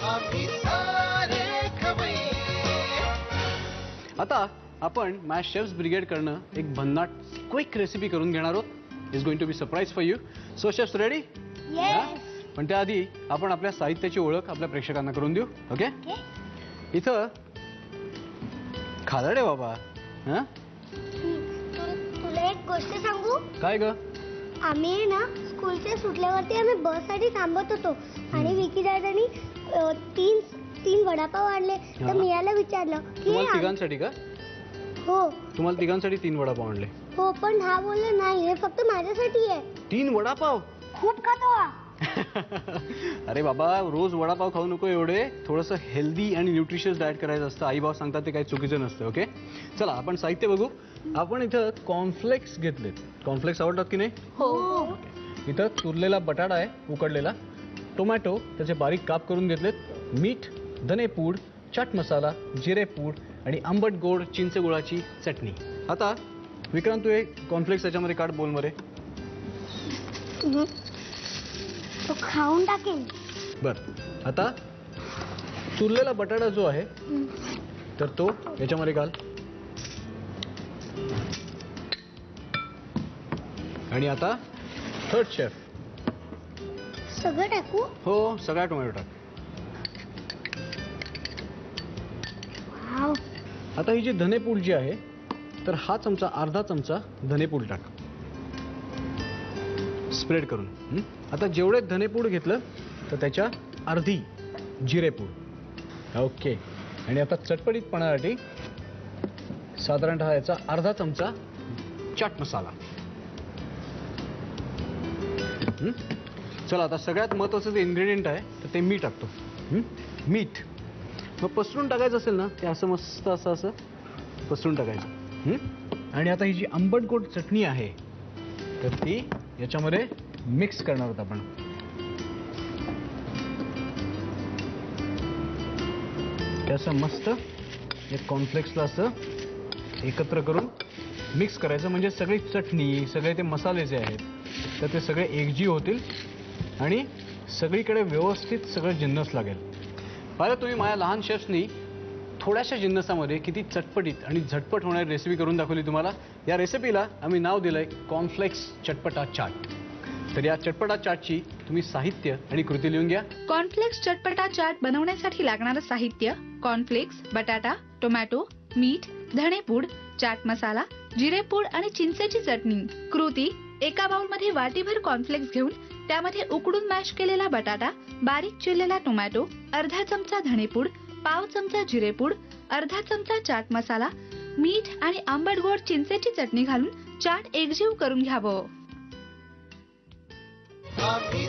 आम्ही सारे खवय्ये. आता आपण मॅ शेफ्स ब्रिगेड कडनं एक भन्नाट क्विक रेसिपी करून घेणार आहोत. Is going to be surprise for you. So chefs ready? पण त्याआधी आपण आपल्या साहित्याची ओळख आपल्या प्रेक्षकांना करून देऊ. ओके? इथं खादाडे बाबा. तुला एक गोष्ट सांगू? काय ग? आम्ही ना स्कूलच्या सुटल्यावरती आम्ही बससाठी थांबत होतो आणि विकी दादानी तीन वडापाव आणले. तर मी याला विचारलं की तुम्हाला तिघांसाठी का? हो तुम्हाला तिघांसाठी 3 वडापाव आणले? हो, पण हा बोलला नाही, हे फक्त माझ्यासाठी आहे. 3 वडापाव? खूप खातो हा. अरे बाबा, रोज वडापाव खाऊ नको एवढे. थोडंसं हेल्दी आणि न्यूट्रिशियस डाएट करायचं असतं. आई बाबा सांगतात ते काही चुकीचं नसतं. ओके, चला आपण साहित्य बघू. आपण इथं कॉर्नफ्लेक्स घेतलेत. कॉर्नफ्लेक्स आवडतात की नाही? हो. इथं चुरलेला बटाटा आहे उकडलेला, टोमॅटो त्याचे बारीक काप करून घेतलेत, मीठ, धनेपूड, चाट मसाला, जिरेपूड आणि आंबट गोड चिंच गुळाची चटणी. आता विक्रांत, तू एक कॉर्नफ्लेक्स त्याच्यामध्ये काढ बोल मध्ये. तो खाऊन टाकेल. बर, आता चुरलेला बटाटा जो आहे तर तो याच्यामध्ये घाल. आणि आता थर्ड शेफ. सगळं टाकू? हो, सगळा टोमॅटो टाक. वाव. आता ही जी धनेपूड जी आहे तर हा चमचा, अर्धा चमचा धनेपूड टाक स्प्रेड करून. आता जेवढे धनेपूड घेतलं तर त्याच्या अर्धी जिरेपूड. ओके, आणि आता चटपटीतपणासाठी साधारणतः याचा अर्धा चमचा चाट मसाला. चला, आता सगळ्यात महत्त्वाचं जे इन्ग्रेडियंट आहे तर ते मी टाकतो. मीठ मग पसरून टाकायचं असेल ना, ते असं मस्त असं असं पसरून टाकायचं. आणि आता ही जी आंबट गोड चटणी आहे तर ती याच्यामध्ये मिक्स करणार आहोत आपण. असं मस्त या कॉर्नफ्लेक्सला असं एकत्र करून मिक्स करायचं, म्हणजे सगळी चटणी, सगळे ते मसाले जे आहेत तर ते सगळे एकजीव होतील आणि सगळीकडे व्यवस्थित सगळं जिन्नस लागेल. पाहिलं तुम्ही, माझ्या लहान शेफ्सनी थोड्याशा जिन्नसामध्ये किती चटपटीत आणि झटपट होणारी रेसिपी करून दाखवली तुम्हाला. या रेसिपीला आम्ही नाव दिलंय कॉर्नफ्लेक्स चटपटा चाट. तर या चटपटा चाटची तुम्ही साहित्य आणि कृती लिहून घ्या. कॉर्नफ्लेक्स चटपटा चाट बनवण्यासाठी लागणारं साहित्य: कॉर्नफ्लेक्स, बटाटा, टोमॅटो, मीठ, धणेपूड, चाट मसाला, जिरेपूड आणि चिंचेची चटणी. कृती: एका बाउलमध्ये वाटीभर कॉर्नफ्लेक्स घेऊन त्यामध्ये उकडून मॅश केलेला बटाटा, बारीक चिरलेला टोमॅटो, अर्धा चमचा धणेपूड, पाव चमचा जिरेपूड, अर्धा चमचा चाट मसाला, मीठ आणि आंबट गोड चिंचेची चटणी घालून चाट एकजीव करून घ्यावं. आम्ही